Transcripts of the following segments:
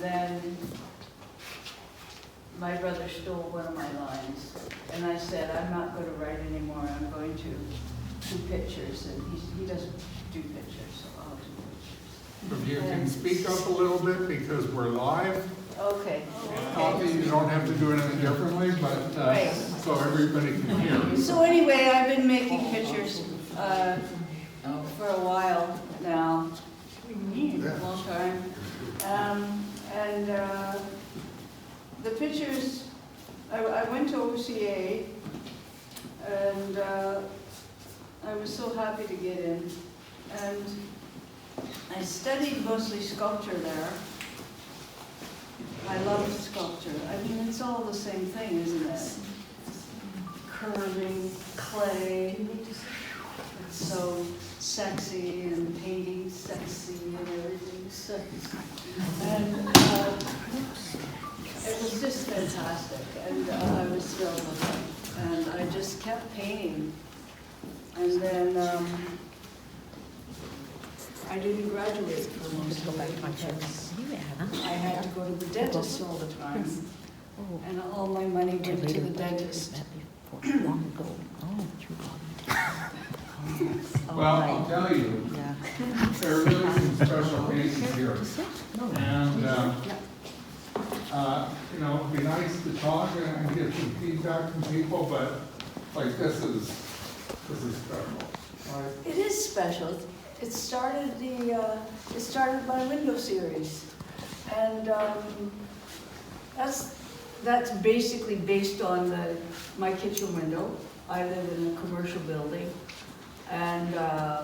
then my brother stole one of my lines, and I said, I'm not going to write anymore, I'm going to do pictures, and he doesn't do pictures, so I'll do pictures. If you can speak up a little bit because we're live. Okay. Not that you don't have to do anything differently, but Right. so everybody can hear. So anyway, I've been making pictures for a while now, a long time. The pictures, I went to OCA, and I was so happy to get in. And I studied mostly sculpture there. I love sculpture. I mean, it's all the same thing, isn't it? Curving clay. It's so sexy, and painting sexy, and everything sexy. And it was just fantastic, and I was thrilled with it. And I just kept painting. And then I didn't graduate for most of it because I had to go to the dentist all the time. And all my money went to the dentist. Well, I'll tell you, there are really some special cases here. And, you know, it'd be nice to talk and get some feedback from people, but like this is special, right? It is special. It started my window series, and that's basically based on my kitchen window. I live in a commercial building, and I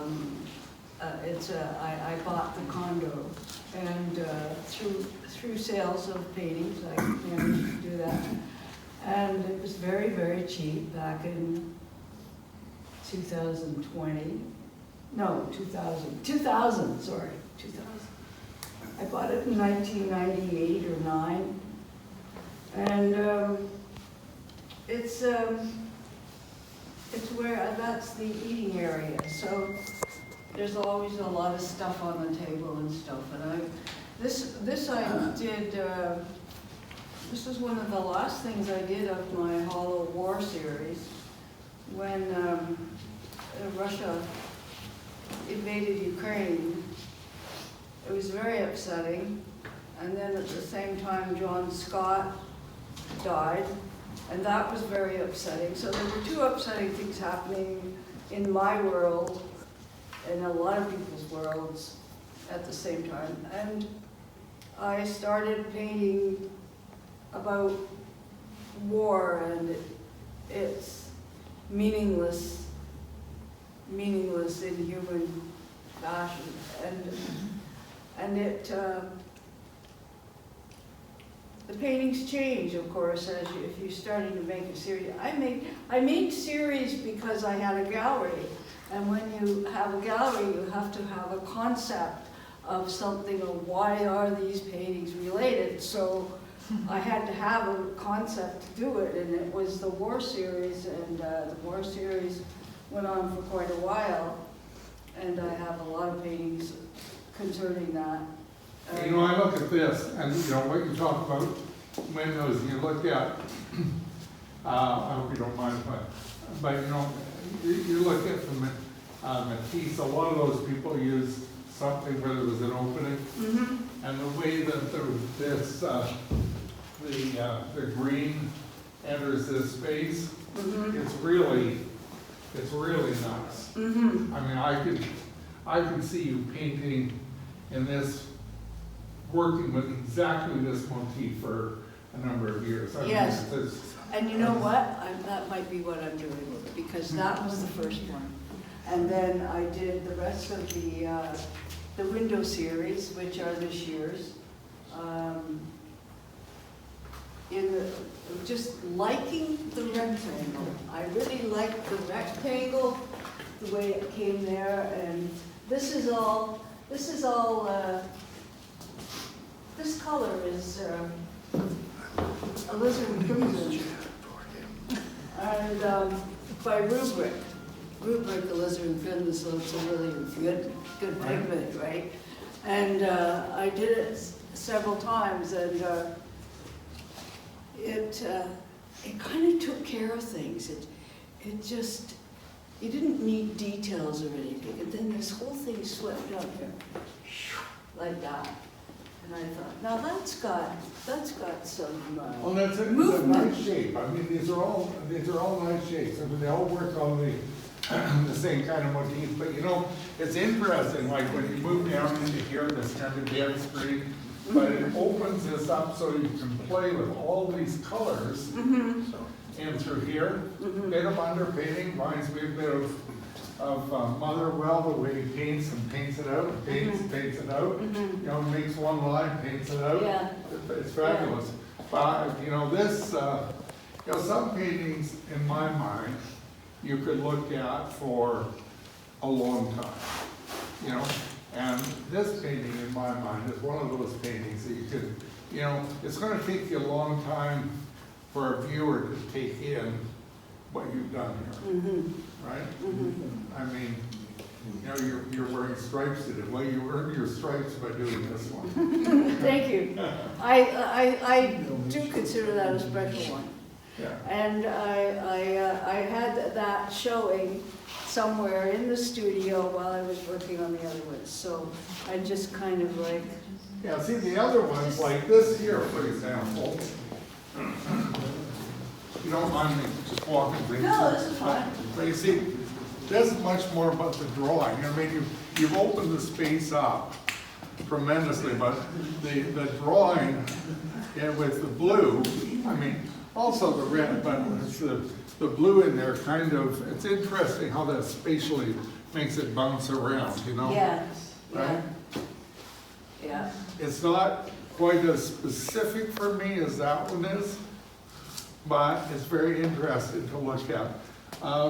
bought the condo, and through sales of paintings, I managed to do that, and it was very, very cheap back in 2020. No, 2000, sorry, 2000. I bought it in 1998 or 9. And it's where, that's the eating area. So there's always a lot of stuff on the table and stuff. And this I did, this was one of the last things I did of my Hollow War series when Russia invaded Ukraine. It was very upsetting, and then at the same time John Scott died, and that was very upsetting. So there were two upsetting things happening in my world and a lot of people's worlds at the same time. And I started painting about war and its meaningless in human fashion, and the paintings change, of course, if you're starting to make a series. I made series because I had a gallery, and when you have a gallery, you have to have a concept of something, of why are these paintings related. So I had to have a concept to do it, and it was the war series, and the war series went on for quite a while, and I have a lot of paintings concerning that. You know, I look at this, and you know, what you talk about windows, and you look at, I hope you don't mind if but you know, you look at the Matisse, a lot of those people use something where there was an opening, and the way that the green enters this space, it's really nice. I mean, I could see you painting in this, working with exactly this motif for a number of years. I Yes, mean, and you know what? That might be what I'm doing, because that was the first one. And then I did the rest of the window series, which are this year's. Just liking the rectangle. I really like the rectangle, the way it came there, and this color is alizarin crimson, and by Rubric alizarin crimson, so it's a really good pigment, right? And I did it several times, and it kind of took care of things. It just, you didn't need details or anything, and then this whole thing swept up here, like that. And I thought, now that's got some Well, that's a movement. nice shape. I mean, these are all nice shapes. I mean, they all work on the same kind of motif. But you know, it's interesting. Like when you move down into here, this kind of dead street, but it opens this up so you can play with all these colors. And through here, bit of underpainting reminds me a bit of Motherwell, the way he paints it out, paints it out. You know, makes one line, paints it out. Yeah. It's fabulous. But, you know, this, you know, some paintings, in my mind, you could look at for a long time, you know? And this painting, in my mind, is one of those paintings that you could, you know, it's gonna take you a long time for a viewer to take in what you've done here, right? I mean, you know, you're wearing stripes today. Well, you earned your stripes by doing this one. Thank you. I do consider that a special one. Yeah. And I had that showing somewhere in the studio while I was working on the other ones. So I just kind of like, Yeah, see, the other ones, like this here, for example, you don't mind me just walking things. no, this is fine. But you see, this is much more about the drawing. I mean, you've opened the space up tremendously, but the drawing, and with the blue, I mean, also the red, but it's the blue in there kind of, it's interesting how that spatially makes it bounce around, you know? Yeah, Right? yeah. It's not quite as specific for me as that one is, but it's very interesting to look at.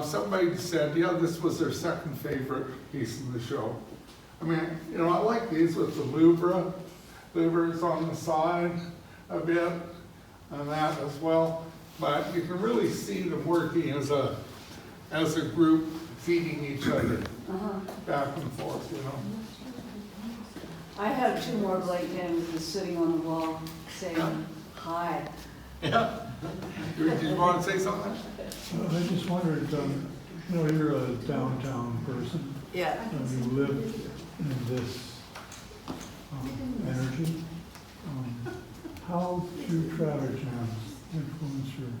Somebody said, yeah, this was their second favorite piece in the show. I mean, you know, I like these with the louvers on the side a bit, and that as well. But you can really see them working as a group, feeding each other back and forth, you know. I have two more blank canvases sitting on the wall saying hi. Yeah. You want to say something? I just wondered, you know, you're a downtown person, Yeah. and you live in this energy. How do traffic jams influence your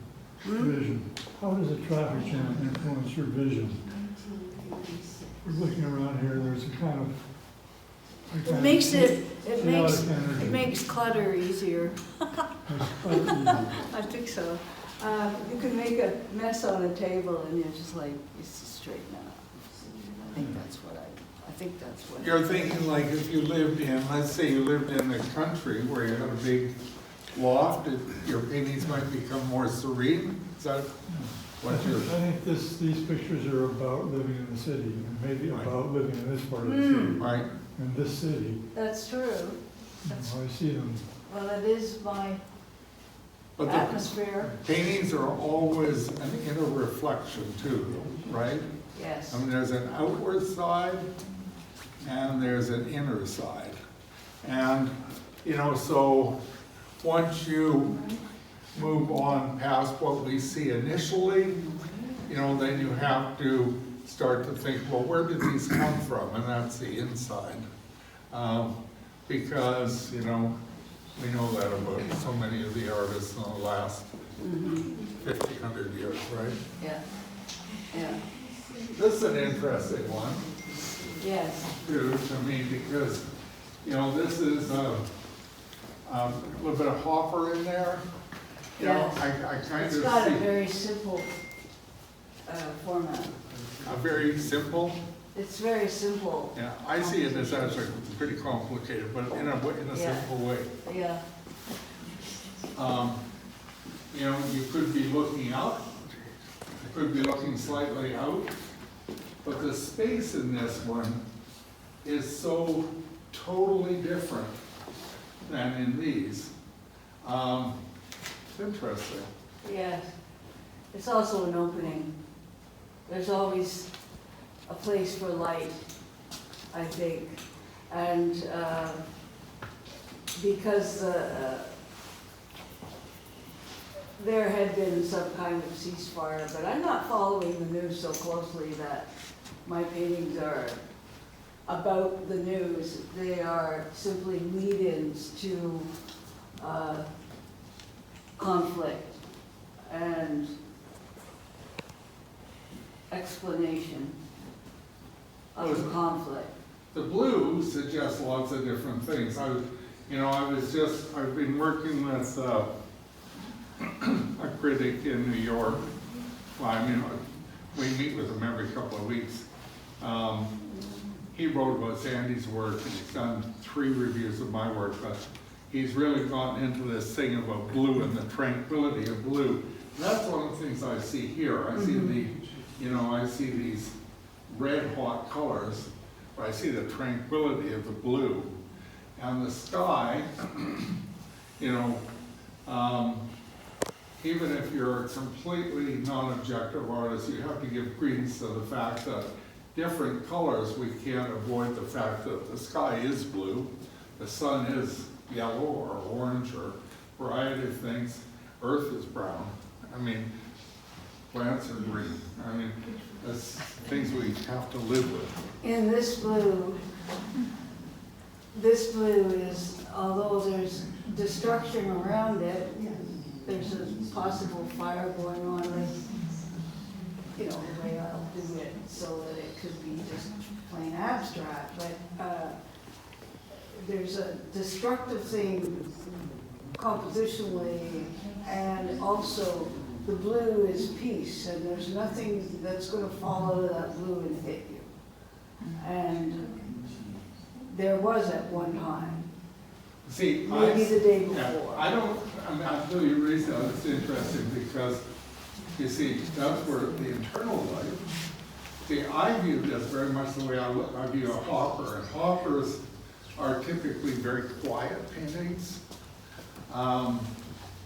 vision? How does a traffic jam influence your vision? We're looking around here, there's a kind of It makes clutter easier. I think so. You can make a mess on a table and you're just like, it's just straighten it out. I think that's what. You're thinking like if you lived in, let's say you lived in the country where you had a big loft, your paintings might become more serene? Is that what you're? I think these pictures are about living in the city, and maybe Right. about living in this part of the city. Right. In this city, That's true. I see them. Well, it is my But the atmosphere. paintings are always an inner reflection too, right? Yes. I mean, there's an outward side and there's an inner side. And, you know, so once you move on past what we see initially, you know, then you have to start to think, well, where did these come from? And that's the inside. Because, you know, we know that about so many of the artists in the last 50, 100 years, right? Yeah. Yeah. This is an interesting one, Yes. too, to me, because, you know, this is a little bit of Hopper in there. You know, Yes. I kind of It's got a see very simple format. a very simple, It's very simple. yeah, I see it as actually pretty complicated, but in a Yeah. simple way. Yeah. You know, you could be looking out, you could be looking slightly out, but the space in this one is so totally different than in these. It's interesting. Yes. It's also an opening. There's always a place for light, I think. And because there had been some kind of ceasefire, but I'm not following the news so closely that my paintings are about the news. They are simply lead-ins to conflict and explanation of the conflict. The blue suggests lots of different things. I've been working with a critic in New York. Well, I mean, we meet with him every couple of weeks. He wrote about Sandy's work, and he's done 3 reviews of my work, but he's really gotten into this thing about blue and the tranquility of blue. And that's one of the things I see here. I see I see these red hot colors, but I see the tranquility of the blue. And the sky, even if you're a completely non-objective artist, you have to give credence to the fact that different colors, we can't avoid the fact that the sky is blue, the sun is yellow or orange or a variety of things, earth is brown. I mean, plants are green. I mean, that's things we have to live with. In this blue is, although there's destruction around it, there's a possible fire going on, like, the way I'll do it, so that it could be just plain abstract, but there's a destructive thing compositionally, and also the blue is peace, and there's nothing that's going to fall out of that blue and hit you. And there was at one time. See, Maybe the day before. Yeah, I'll tell you a reason it's interesting, because you see, that's where the internal life. See, I view this very much the way I view a Hopper, and Hoppers are typically very quiet paintings.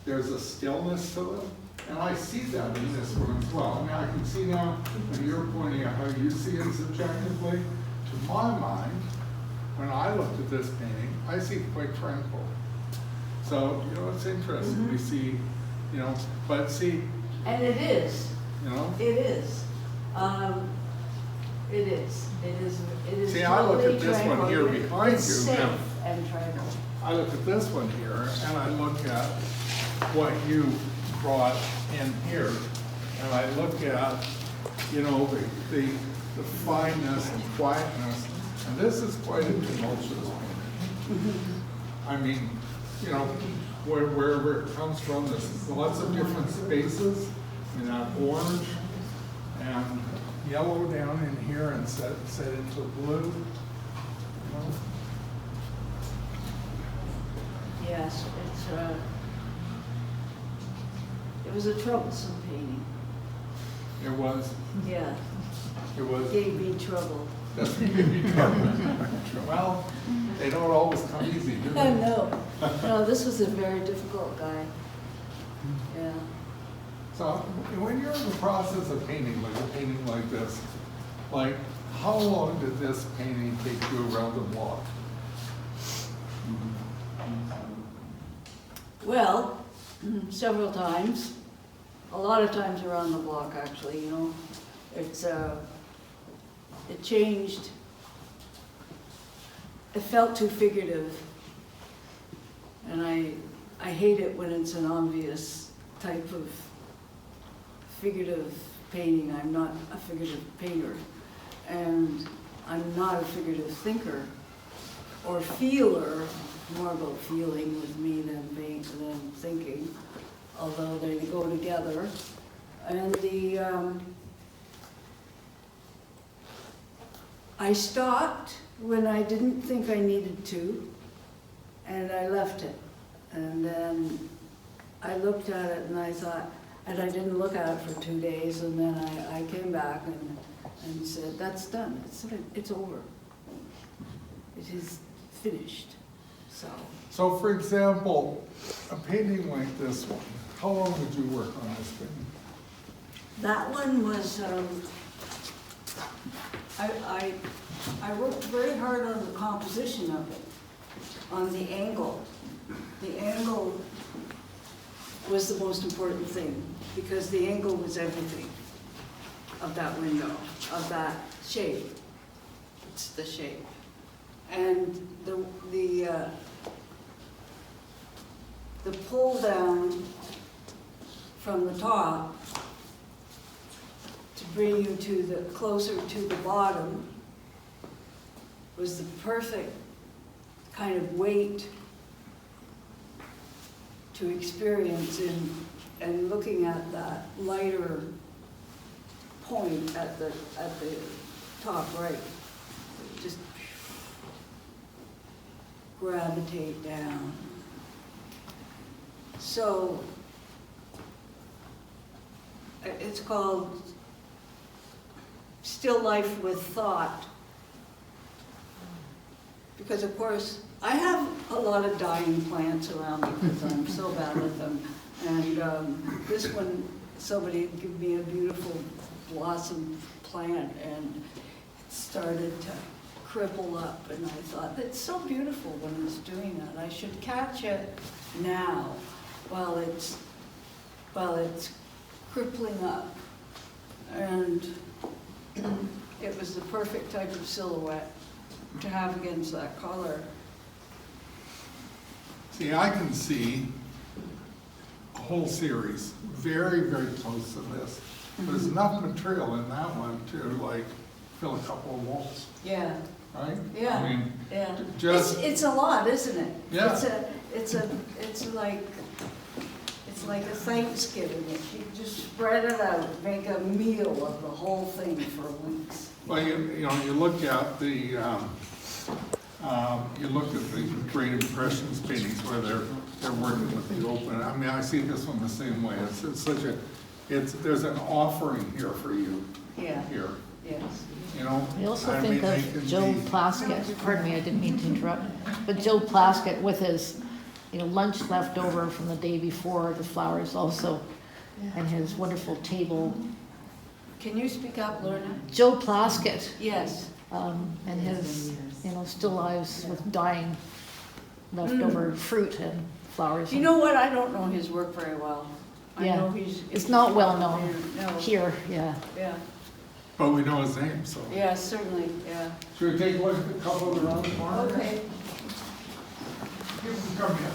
There's a stillness to them, and I see that in this one as well. I mean, I can see now when you're pointing out how you see it subjectively. To my mind, when I looked at this painting, I see it quite tranquil. So, it's interesting. We see, but see. And it is. It is. It is. It is. See, I look totally at this tranquil. one here behind you. It's safe and tranquil. I look at this one here, and I look at what you brought in here, and I look at, the fineness and quietness, and this is quite a tumultuous painting. I mean, wherever it comes from, there's lots of different spaces, that orange and yellow down in here and set into blue. Yes, it was a troublesome painting. It was. Yeah, It was. gave me trouble. Well, they don't always come easy, do they? No, this was a very difficult guy. Yeah. So when you're in the process of painting, like a painting like this, like how long did this painting take you around the block? Well, several times. A lot of times around the block, actually, it changed. It felt too figurative. And I hate it when it's an obvious type of figurative painting. I'm not a figurative painter. And I'm not a figurative thinker or feeler, more about feeling with me than thinking, although they go together. And I stopped when I didn't think I needed to, and I left it. And then I looked at it and I thought, and I didn't look at it for 2 days, and then I came back and said, that's done, it's over. It is finished, so. So for example, a painting like this one, how long did you work on this painting? That one was, I worked very hard on the composition of it, on the angle. The angle was the most important thing, because the angle was everything of that window, of that shape. It's the shape. And the pull down from the top to bring you to the closer to the bottom was the perfect kind of weight to experience and looking at that lighter point at the top right. Just gravitate down. So it's called Still Life with Thought. Because of course, I have a lot of dying plants around me because I'm so bad at them. And this one, somebody gave me a beautiful blossom plant and it started to cripple up. And I thought, it's so beautiful when it's doing that. I should catch it now while it's crippling up. And it was the perfect type of silhouette to have against that color. See, I can see a whole series very, very close to this. There's enough material in that one to like fill a couple of walls, Yeah, right? yeah, I mean, yeah. just, It's a lot, isn't it? Yeah. It's like a Thanksgiving. If you just spread it out, make a meal of the whole thing for weeks. well, you know, you look at the Great Impressions paintings where they're working with the open. I mean, I see this one the same way. There's an offering here for you. Yeah. Here, Yes. you know. I also mean, think they of can Joe be- Plaskett, pardon me, I didn't mean to interrupt, but Joe Plaskett with his, lunch left over from the day before, the flowers also, and his wonderful table. Can you speak up, Lorna? Joe Plaskett, Yes. and his, still lives with dying leftover fruit and flowers. You know what? I don't know his work very well. I Yeah. know he's. It's not well known No. here, yeah. Yeah. But we know his name, so. Yeah, certainly, yeah. Should we take a look at a couple of the round corners? Okay. Come here.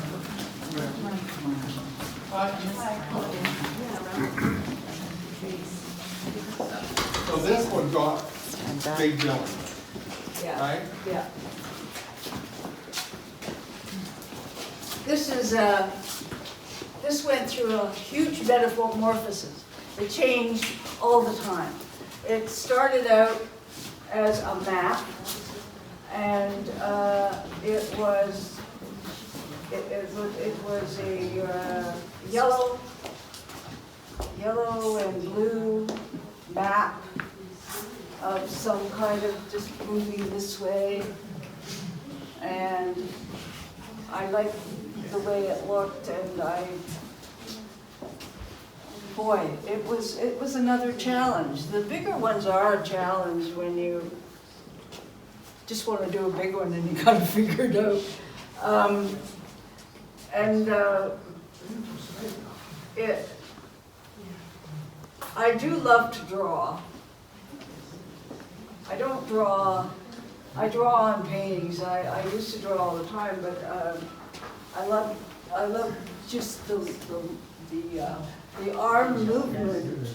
So this one got big billing, Yeah. right? Yeah. This went through a huge metamorphosis. It changed all the time. It started out as a map, and it was a yellow and blue map of some kind of just moving this way. And I liked the way it looked, and boy, it was another challenge. The bigger ones are a challenge when you just want to do a big one and you gotta figure it out. I do love to draw. I don't draw, I draw on paintings. I used to draw all the time, but I love just the arm movement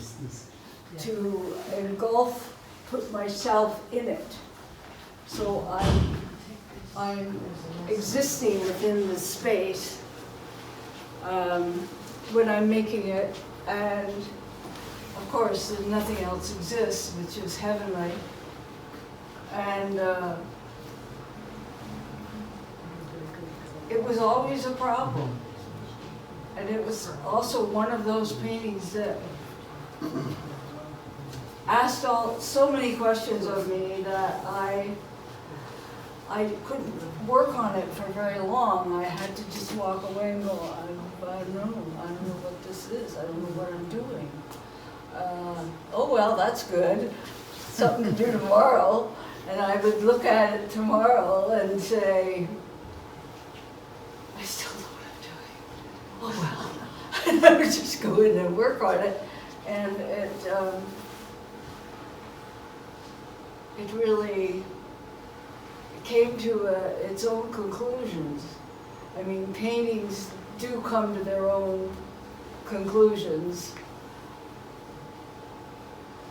to engulf, put myself in it. So I'm existing within the space when I'm making it, and of course nothing else exists, which is heavenly. And it was always a problem. And it was also one of those paintings that asked so many questions of me that I couldn't work on it for very long. I had to just walk away and go, I don't know what this is. I don't know what I'm doing. Oh well, that's good. Something to do tomorrow. And I would look at it tomorrow and say, I still know what I'm doing. Oh well. And I would just go in and work on it. And it really came to its own conclusions. I mean, paintings do come to their own conclusions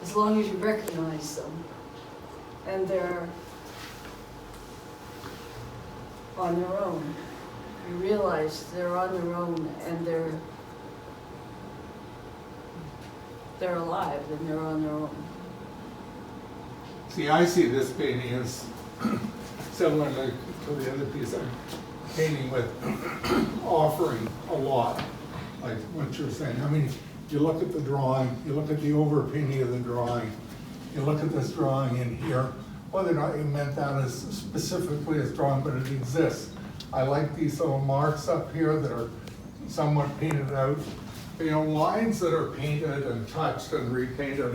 as long as you recognize them. And they're on their own. You realize they're on their own and they're alive and they're on their own. See, I see this painting as similar to the other piece I'm painting with, offering a lot, like what you're saying. I mean, you look at the drawing, you look at the overpainting of the drawing, you look at this drawing in here, whether or not you meant that as specifically as drawing, but it exists. I like these little marks up here that are somewhat painted out. You know, lines that are painted and touched and repainted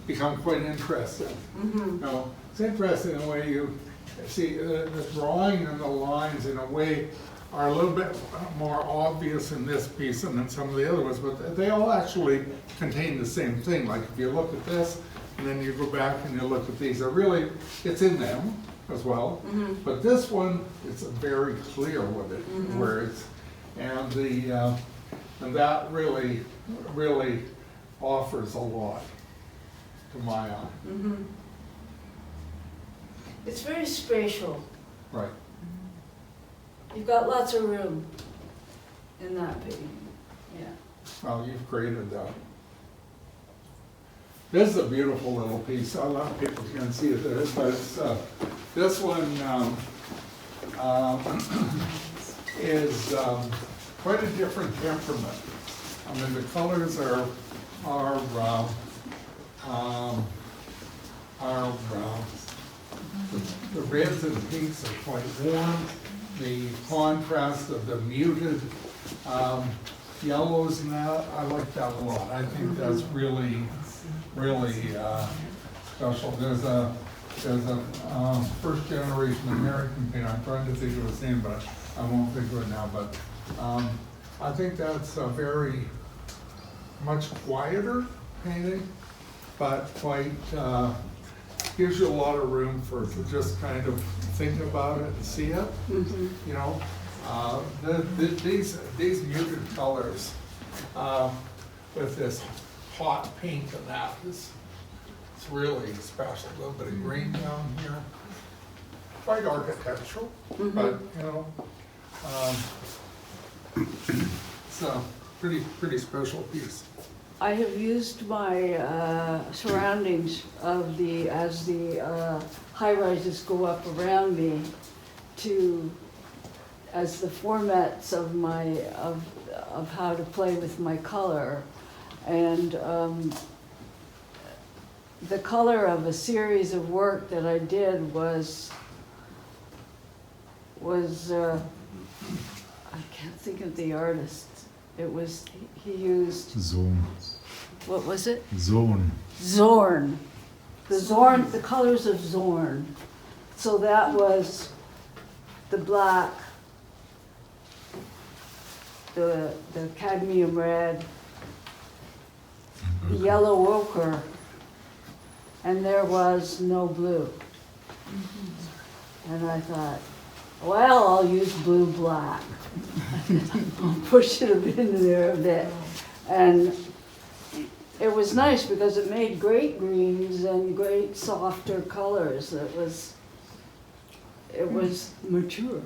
become quite interesting. You know, it's interesting the way you see the drawing and the lines in a way are a little bit more obvious in this piece than in some of the other ones, but they all actually contain the same thing. Like if you look at this, and then you go back and you look at these, it's in them as well. But this one, it's very clear with it, where it's, and that really offers a lot to my eye. It's very spatial. Right. You've got lots of room in that painting. Yeah. Well, you've created that. This is a beautiful little piece. A lot of people can't see it there, but it's, this one is quite a different temperament. I mean, the colors are the reds and pinks are quite warm. The contrast of the muted yellows and that, I like that a lot. I think that's really special. There's a first generation American painter. I'm trying to think of his name, but I won't think of it now. But I think that's a very much quieter painting, but quite gives you a lot of room to just kind of think about it and see it. You know, these muted colors with this hot pink and that it's really special. A little bit of green down here, quite architectural, but you know, it's a pretty special piece. I have used my surroundings as the high-rises go up around me as the formats of how to play with my color. And the color of a series of work that I did was I can't think of the artist. He used Zorn. What was it? Zorn. Zorn. The colors of Zorn. So that was the black, the cadmium red, the yellow ochre, and there was no blue. And I thought, well, I'll use blue black. I'll push it in there a bit. And it was nice because it made great greens and great softer colors. It was mature.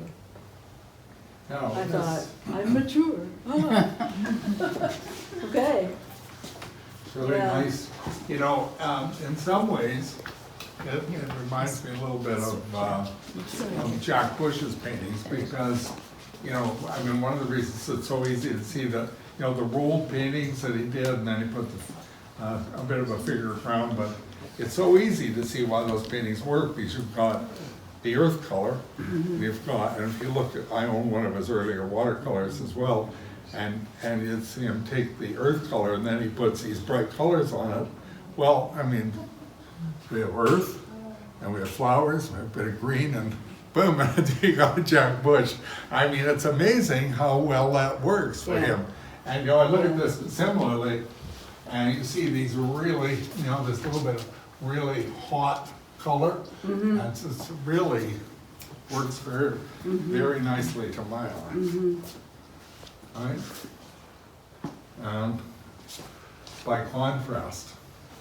No, I thought, I'm mature. Oh. Okay. It's really nice. You know, in some ways, it reminds me a little bit of Jack Bush's paintings because, you know, I mean, one of the reasons it's so easy to see the rolled paintings that he did, and then he put a bit of a figure crown, but it's so easy to see why those paintings work because you've got the earth color, and if you look at, I own one of his earlier watercolors as well, and you see him take the earth color and then he puts these bright colors on it. Well, I mean, we have earth, and we have flowers, we have a bit of green, and boom, and you got a Jack Bush. I mean, it's amazing how well that works for Yeah. him. And, you know, I look at this similarly, and you see these really, you know, this little bit of really hot color. And it's really works very nicely to my eye. Right? And by contrast,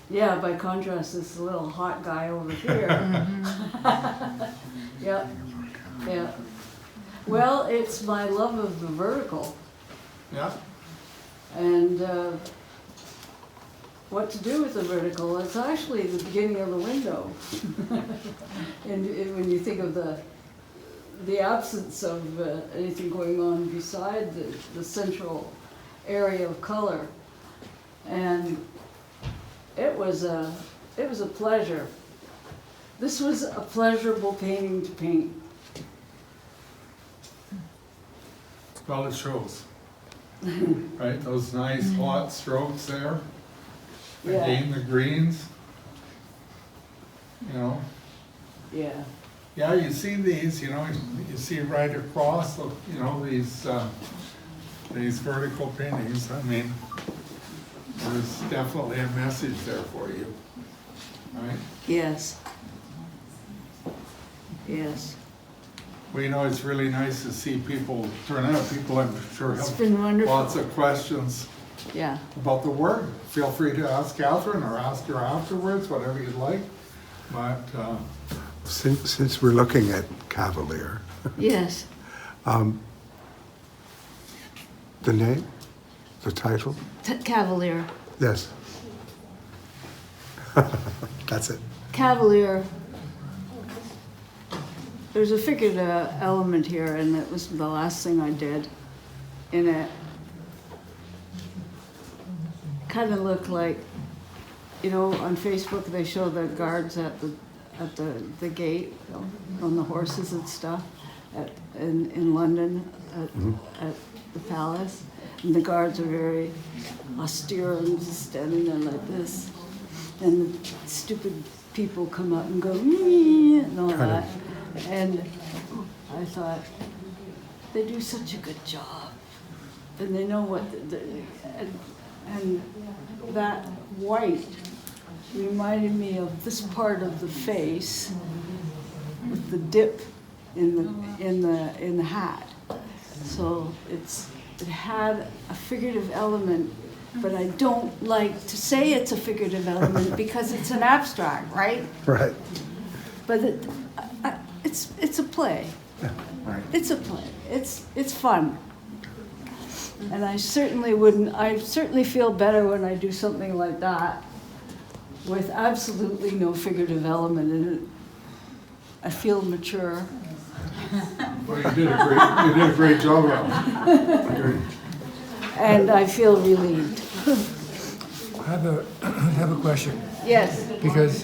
Yeah, by contrast, this little hot guy over here. Yep, yeah. Well, it's my love of the vertical yeah, and what to do with the vertical. It's actually the beginning of the window. And when you think of the absence of anything going on beside the central area of color. And it was a pleasure. This was a pleasurable painting to paint. well, it shows. Right, those nice hot strokes there. Yeah. Again, the greens. You know, Yeah. yeah, you see these, you know, you see right across, the, you know, these vertical paintings. I mean, there's definitely a message there for you, right? Yes. Yes. Well, you know, it's really nice to see people turn out. People, I'm sure, It's have been wonderful. lots of questions Yeah. about the work. Feel free to ask Kathryn or ask her afterwards, whatever you'd like. But, Since we're looking at Cavalier, Yes. the name, the title, Cavalier. yes. That's it. Cavalier. There's a figured element here, and it was the last thing I did. And it kind of looked like, you know, on Facebook they show the guards at the gate, you know, on the horses and stuff, in London at the palace. And the guards are very austere and just standing there like this. And the stupid people come up and go, "Mee," and all that. And I thought, they do such a good job. And they know what, and that white reminded me of this part of the face with the dip in the hat. So it had a figurative element, but I don't like to say it's a figurative element because it's an abstract, right? Right. But it's a play. Yeah, right. It's a play. It's fun. And I certainly feel better when I do something like that with absolutely no figurative element in it. I feel mature. well, you did a great job of it. And I feel relieved. I have a question, Yes. because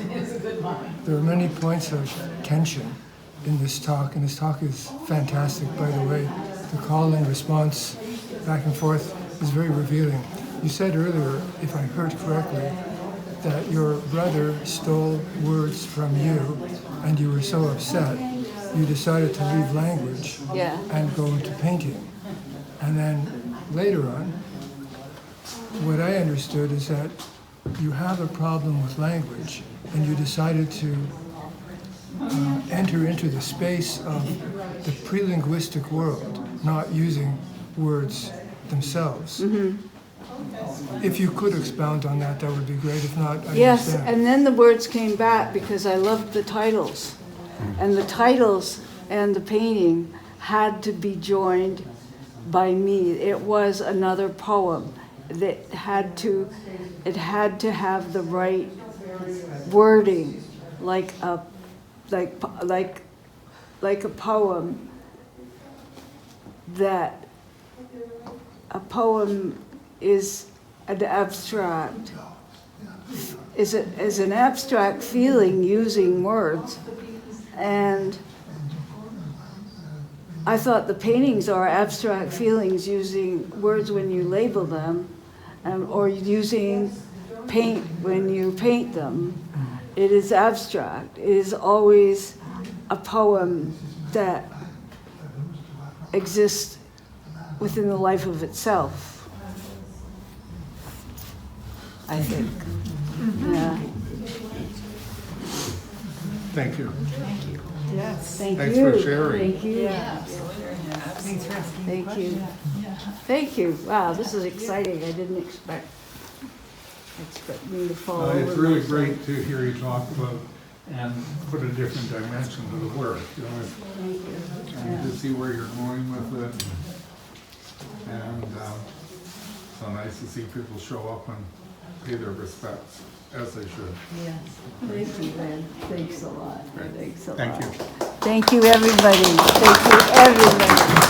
there are many points of tension in this talk, and this talk is fantastic, by the way. The call and response back and forth is very revealing. You said earlier, if I heard correctly, that your brother stole words from you, and you were so upset, you decided to leave language Yeah. and go into painting. And then later on, what I understood is that you have a problem with language, and you decided to enter into the space of the pre-linguistic world, not using words themselves. If you could expound on that, that would be great. If not, I Yes, understand. and then the words came back because I loved the titles. And the titles and the painting had to be joined by me. It was another poem that had to have the right wording, like a poem that a poem is an abstract, is an abstract feeling using words. And I thought the paintings are abstract feelings using words when you label them, or using paint when you paint them. It is abstract. It is always a poem that exists within the life of itself, I think. Yeah. Thank you. Yes. Thank Thanks you. for sharing. Thank you. Thank you. Thank you. Wow, this is exciting. I didn't expect me to fall over. It's really myself. great to hear you talk about and put a different dimension to the work, you know, and to see where you're going with it. And so nice to see people show up and pay their respects as they should. Yes. Thank you, man. Thanks a lot. Thanks a lot. Thank you. Thank you, everybody. Thank you, everybody.